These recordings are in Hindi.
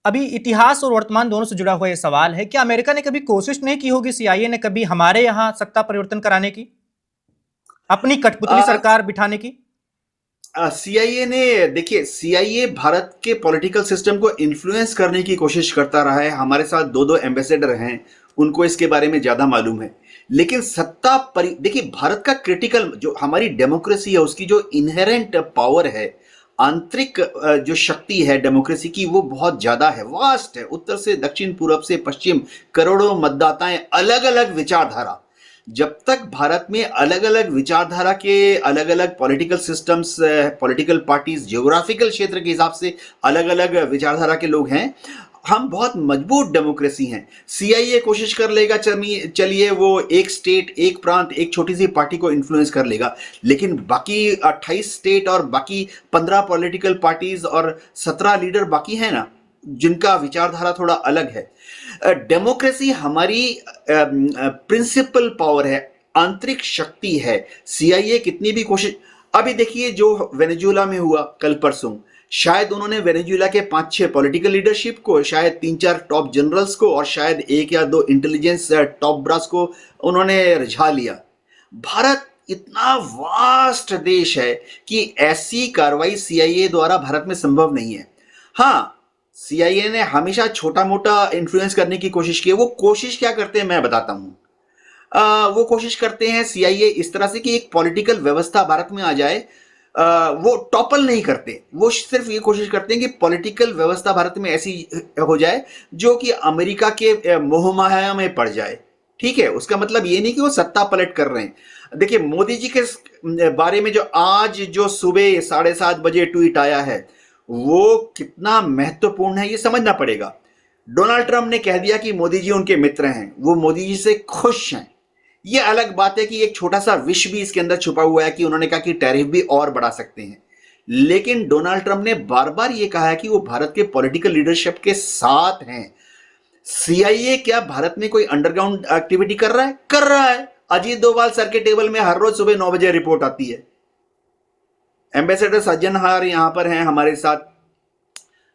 अभी इतिहास और वर्तमान दोनों से जुड़ा हुआ ये सवाल है, क्या अमेरिका ने कभी कोशिश नहीं की होगी, सीआईए ने कभी हमारे यहाँ सत्ता परिवर्तन कराने की, अपनी कठपुतली सरकार बिठाने की? सीआईए ने, देखिए, सीआईए भारत के पॉलिटिकल सिस्टम को इन्फ्लुएंस करने की कोशिश करता रहा है। हमारे साथ दो दो एम्बेसडर हैं, उनको इसके बारे में ज्यादा मालूम है। लेकिन देखिए, भारत का क्रिटिकल जो हमारी डेमोक्रेसी है, उसकी जो इनहेरेंट पावर है, आंतरिक जो शक्ति है डेमोक्रेसी की, वो बहुत ज्यादा है, वास्ट है। उत्तर से दक्षिण, पूरब से पश्चिम, करोड़ों मतदाताएं, अलग अलग विचारधारा। जब तक भारत में अलग अलग विचारधारा के अलग अलग political systems, political parties, geographical क्षेत्र के हिसाब से अलग अलग विचारधारा के लोग हैं, हम बहुत मजबूत डेमोक्रेसी हैं। सीआईए कोशिश कर लेगा, चलिए वो एक स्टेट, एक प्रांत, एक छोटी सी पार्टी को इन्फ्लुएंस कर लेगा, लेकिन बाकी 28 स्टेट और बाकी 15 पॉलिटिकल पार्टीज और 17 लीडर बाकी हैं ना, जिनका विचारधारा थोड़ा अलग है। डेमोक्रेसी हमारी प्रिंसिपल पावर है, आंतरिक शक्ति है। सीआईए कितनी भी कोशिश, अभी देखिए जो वेनेजुएला में हुआ कल परसों, शायद उन्होंने वेनेजुएला के 5-6 पॉलिटिकल लीडरशिप को, शायद 3-4 टॉप जनरल्स को और शायद 1 या 2 इंटेलिजेंस टॉप ब्रास को उन्होंने रिझा लिया। भारत इतना वास्ट देश है कि ऐसी कार्रवाई सीआईए द्वारा भारत में संभव नहीं है। हाँ, सीआईए ने हमेशा छोटा मोटा इन्फ्लुएंस करने की कोशिश की है। वो कोशिश क्या करते हैं मैं बताता हूं। वो कोशिश करते हैं सीआईए इस तरह से कि एक पॉलिटिकल व्यवस्था भारत में आ जाए। वो टॉपल नहीं करते, वो सिर्फ ये कोशिश करते हैं कि पॉलिटिकल व्यवस्था भारत में ऐसी हो जाए जो कि अमेरिका के मोह माया में पड़ जाए। ठीक है, उसका मतलब ये नहीं कि वो सत्ता पलट कर रहे हैं। देखिए, मोदी जी के बारे में जो आज जो सुबह 7:30 बजे ट्वीट आया है, वो कितना महत्वपूर्ण है ये समझना पड़ेगा। डोनाल्ड ट्रंप ने कह दिया कि मोदी जी उनके मित्र हैं, वो मोदी जी से खुश हैं। ये अलग बात है कि एक छोटा सा विष भी इसके अंदर छुपा हुआ है कि उन्होंने कहा कि टैरिफ भी और बढ़ा सकते हैं। लेकिन डोनाल्ड ट्रंप ने बार बार यह कहा है कि वो भारत के पॉलिटिकल लीडरशिप के साथ हैं। सीआईए क्या भारत में कोई अंडरग्राउंड एक्टिविटी कर रहा है? कर रहा है। अजीत डोभाल सर के टेबल में हर रोज सुबह 9 बजे रिपोर्ट आती है। एम्बेसडर सज्जनहार यहां पर हैं हमारे साथ,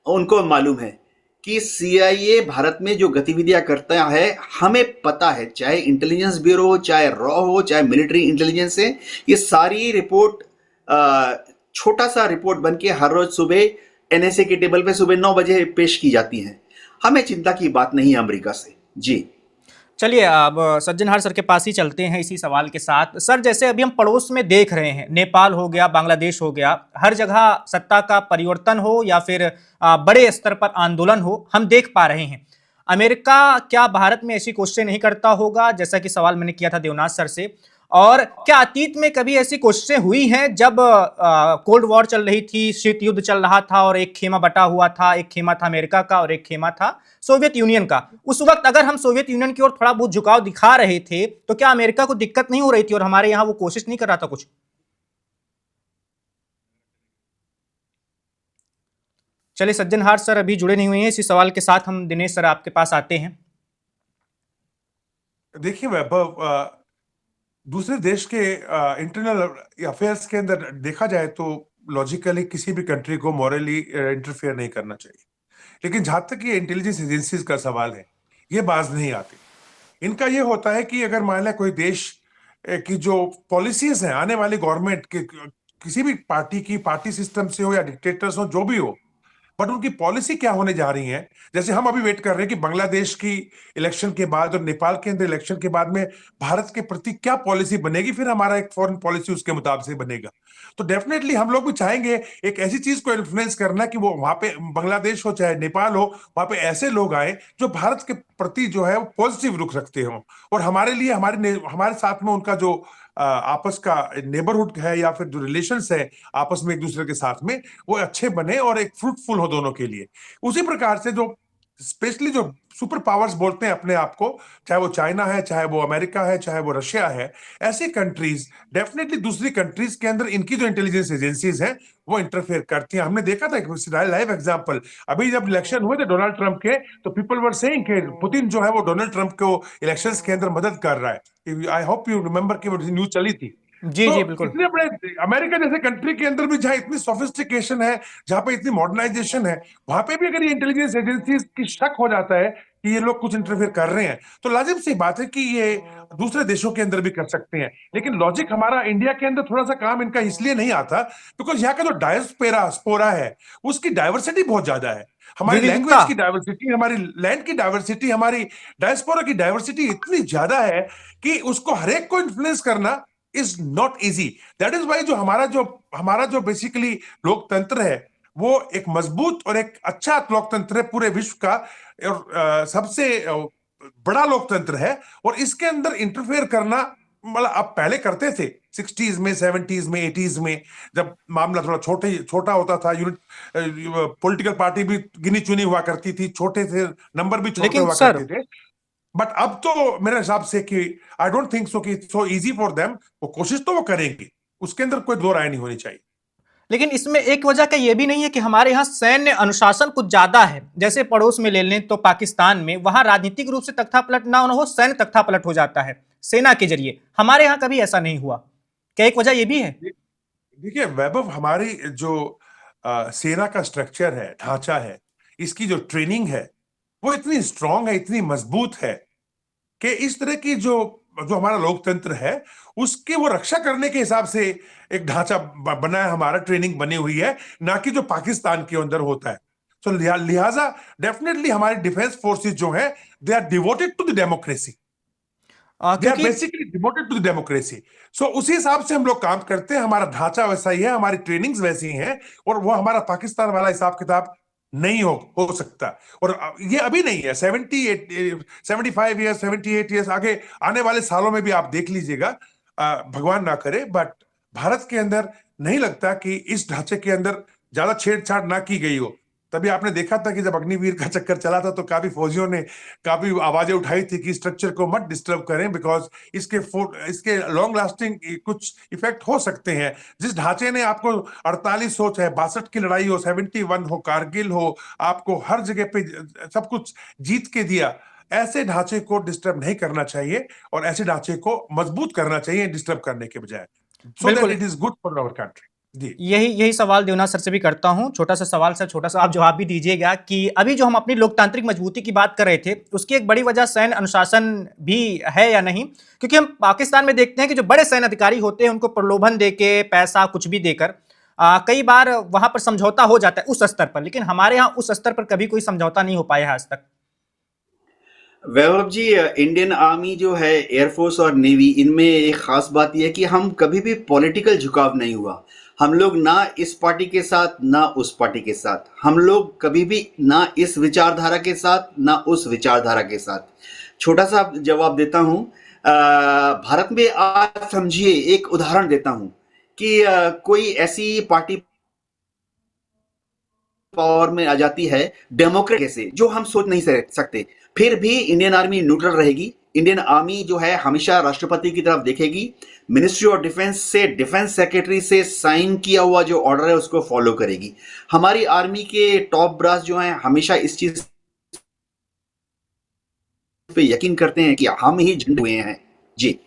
उनको मालूम है कि सीआईए भारत में जो गतिविधियां करता है, हमें पता है, चाहे इंटेलिजेंस ब्यूरो हो, चाहे रॉ हो, चाहे मिलिट्री इंटेलिजेंस है, ये सारी रिपोर्ट छोटा सा रिपोर्ट बन के हर रोज सुबह एनएसए के टेबल पे सुबह 9 बजे पेश की जाती है। हमें चिंता की बात नहीं है अमेरिका से। जी चलिए, अब सज्जनहार सर के पास ही चलते हैं इसी सवाल के साथ। सर, जैसे अभी हम पड़ोस में देख रहे हैं, नेपाल हो गया, बांग्लादेश हो गया, हर जगह सत्ता का परिवर्तन हो या फिर बड़े स्तर पर आंदोलन हो, हम देख पा रहे हैं। अमेरिका क्या भारत में ऐसी कोशिशें नहीं करता होगा, जैसा कि सवाल मैंने किया था देवनाथ सर से? और क्या अतीत में कभी ऐसी कोशिशें हुई हैं जब कोल्ड वॉर चल रही थी, शीत युद्ध चल रहा था और एक खेमा बटा हुआ था, एक खेमा था अमेरिका का और एक खेमा था सोवियत यूनियन का? उस वक्त अगर हम सोवियत यूनियन की ओर थोड़ा बहुत झुकाव दिखा रहे थे, तो क्या अमेरिका को दिक्कत नहीं हो रही थी और हमारे यहां वो कोशिश नहीं कर रहा था कुछ? चलिए, सज्जनहार सर अभी जुड़े नहीं हुए हैं इसी सवाल के साथ, हम दिनेश सर आपके पास आते हैं। देखिए वैभव, दूसरे देश के इंटरनल अफेयर्स के अंदर देखा जाए तो लॉजिकली किसी भी कंट्री को मॉरली इंटरफेयर नहीं करना चाहिए, लेकिन जहां तक ये इंटेलिजेंस एजेंसीज का सवाल है, ये बाज नहीं आती। इनका ये होता है कि अगर मान लिया कोई देश की जो पॉलिसीज हैं आने वाली गवर्नमेंट के, किसी भी पार्टी की, पार्टी सिस्टम से हो या डिक्टेटर्स हो, जो भी हो, बट उनकी पॉलिसी क्या होने जा रही है। जैसे हम अभी वेट कर रहे हैं कि बांग्लादेश की इलेक्शन के बाद और नेपाल के अंदर इलेक्शन के बाद में भारत के प्रति क्या पॉलिसी बनेगी, फिर हमारा एक फॉरेन पॉलिसी उसके मुताबिक से बनेगा। तो डेफिनेटली हम लोग भी चाहेंगे एक ऐसी चीज को इन्फ्लुएंस करना कि वो वहां पे बांग्लादेश हो चाहे नेपाल हो, वहां पे ऐसे लोग आए जो भारत के प्रति जो है वो पॉजिटिव रुख रखते हो, और हमारे लिए हमारे साथ में उनका जो आपस का नेबरहुड है या फिर जो रिलेशंस है आपस में एक दूसरे के साथ में, वो अच्छे बने और एक फ्रूटफुल हो दोनों के लिए। उसी प्रकार से जो स्पेशली जो सुपर पावर्स बोलते हैं अपने आप को, चाहे वो चाइना है, चाहे वो अमेरिका है, चाहे वो रशिया है, ऐसी कंट्रीज डेफिनेटली दूसरी कंट्रीज के अंदर इनकी जो इंटेलिजेंस एजेंसीज हैं वो इंटरफेयर करती हैं। हमने देखा था एक लाइव एग्जांपल, अभी जब इलेक्शन हुए थे डोनाल्ड ट्रंप के, तो पीपल वर सेइंग कि पुतिन जो है वो डोनाल्ड ट्रंप को इलेक्शंस के अंदर मदद कर रहा है। आई होप यू रिमेंबर कि वो न्यूज चली थी। जी तो जी बिल्कुल। इतने बड़े अमेरिका जैसे कंट्री के अंदर भी जहां इतनी सोफिस्टिकेशन है, जहां पे इतनी मॉडर्नाइजेशन है, वहां पे भी अगर ये इंटेलिजेंस एजेंसीज की शक हो जाता है कि ये लोग कुछ इंटरफेयर कर रहे हैं, तो लाजिम सी बात है कि ये दूसरे देशों के अंदर भी कर सकते हैं। लेकिन लॉजिक हमारा इंडिया के अंदर थोड़ा सा काम इनका इसलिए नहीं आता बिकॉज यहाँ का जो डायस्पोरा स्पोरा है, उसकी डाइवर्सिटी बहुत ज्यादा है। हमारी विविधता। लैंग्वेज की डाइवर्सिटी, हमारी लैंड की डाइवर्सिटी, हमारी डायस्पोरा की डाइवर्सिटी इतनी ज्यादा है कि उसको हरेक को इन्फ्लुएंस करना is not easy. That is why जो हमारा जो बेसिकली लोकतंत्र है, वो एक मजबूत और एक अच्छा लोकतंत्र है, पूरे विश्व का और सबसे बड़ा लोकतंत्र है। और इसके अंदर इंटरफेयर करना, मतलब आप पहले करते थे 60s में, 70s में, 80s में, जब मामला थोड़ा छोटा होता था, यूनिट पॉलिटिकल पार्टी भी गिनी चुनी हुआ करती थी, छोटे थे, नंबर भी छोटे लेकिन हुआ सर, करते थे। बट अब तो मेरे हिसाब से कि आई डोंट थिंक सो कि it's so easy for them. वो कोशिश तो वो करेंगे, उसके अंदर कोई दो राय नहीं होनी चाहिए। लेकिन इसमें एक वजह का यह भी नहीं है कि हमारे यहाँ सैन्य अनुशासन कुछ ज्यादा है। जैसे पड़ोस में ले लें तो पाकिस्तान में, वहां राजनीतिक रूप से तख्तापलट ना हो, सैन्य तख्तापलट हो जाता है सेना के जरिए। हमारे यहाँ कभी ऐसा नहीं हुआ। क्या एक वजह यह भी है? देखिए वैभव, हमारी जो सेना का स्ट्रक्चर है, ढांचा है, इसकी जो ट्रेनिंग है, वो इतनी स्ट्रांग है, इतनी मजबूत है कि इस तरह की जो जो हमारा लोकतंत्र है, उसकी वो रक्षा करने के हिसाब से एक ढांचा बना है, हमारा ट्रेनिंग बनी हुई है, ना कि जो पाकिस्तान के अंदर होता है। तो लिहाजा डेफिनेटली हमारी डिफेंस फोर्सेस जो है, they are devoted to the democracy, they are क्योंकि basically devoted to the democracy. So उसी हिसाब से हम लोग काम करते हैं, हमारा ढांचा वैसा ही है, हमारी ट्रेनिंग्स वैसी हैं, और वो हमारा पाकिस्तान वाला हिसाब किताब नहीं हो सकता। और ये अभी नहीं है, 75 ईयर्स, 78 ईयर्स आगे आने वाले सालों में भी आप देख लीजिएगा, भगवान ना करे, बट भारत के अंदर नहीं लगता कि इस ढांचे के अंदर ज्यादा छेड़छाड़ ना की गई हो। तभी आपने देखा था कि जब अग्निवीर का चक्कर चला था, तो काफी फौजियों ने काफी आवाजें उठाई थी कि स्ट्रक्चर को मत डिस्टर्ब करें, बिकॉज इसके लॉन्ग लास्टिंग कुछ इफेक्ट हो सकते हैं। जिस ढांचे ने आपको 48 हो, चाहे 62 की लड़ाई हो, 71 हो, कारगिल हो, आपको हर जगह पे सब कुछ जीत के दिया, ऐसे ढांचे को डिस्टर्ब नहीं करना चाहिए, और ऐसे ढांचे को मजबूत करना चाहिए डिस्टर्ब करने के बजाय, सो दैट बिल्कुल it is good for our country. जी यही यही सवाल देवनाथ सर से भी करता हूं। छोटा सा सवाल सर, छोटा सा आप जवाब भी दीजिएगा कि अभी जो हम अपनी लोकतांत्रिक मजबूती की बात कर रहे थे, उसकी एक बड़ी वजह सैन्य अनुशासन भी है या नहीं? क्योंकि हम पाकिस्तान में देखते हैं कि जो बड़े सैन्य अधिकारी होते हैं, उनको प्रलोभन देके, पैसा कुछ भी देकर कई बार वहां पर समझौता हो जाता है उस स्तर पर। लेकिन हमारे यहाँ उस स्तर पर कभी कोई समझौता नहीं हो पाया है आज तक। वैभव जी, इंडियन आर्मी जो है, एयरफोर्स और नेवी, इनमें एक खास बात यह है कि हम कभी भी पॉलिटिकल झुकाव नहीं हुआ। हम लोग ना इस पार्टी के साथ ना उस पार्टी के साथ, हम लोग कभी भी ना इस विचारधारा के साथ ना उस विचारधारा के साथ। छोटा सा जवाब देता हूं। भारत में आज समझिए, एक उदाहरण देता हूं कि कोई ऐसी पार्टी पावर में आ जाती है डेमोक्रेट से, जो हम सोच नहीं सकते, फिर भी इंडियन आर्मी न्यूट्रल रहेगी। इंडियन आर्मी जो है हमेशा राष्ट्रपति की तरफ देखेगी। मिनिस्ट्री ऑफ डिफेंस से, डिफेंस सेक्रेटरी से साइन किया हुआ जो ऑर्डर है उसको फॉलो करेगी। हमारी आर्मी के टॉप ब्रास जो है हमेशा इस चीज पे यकीन करते हैं कि हम ही झंडे हुए हैं। जी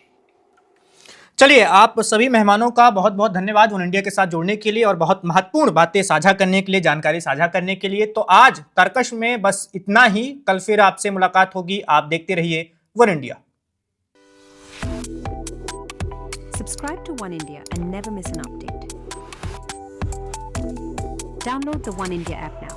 चलिए, आप सभी मेहमानों का बहुत बहुत धन्यवाद वन इंडिया के साथ जुड़ने के लिए और बहुत महत्वपूर्ण बातें साझा करने के लिए, जानकारी साझा करने के लिए। तो आज तर्कश में बस इतना ही। कल फिर आपसे मुलाकात होगी। आप देखते रहिए one India. Subscribe to One India and never miss an update. Download the One India app now.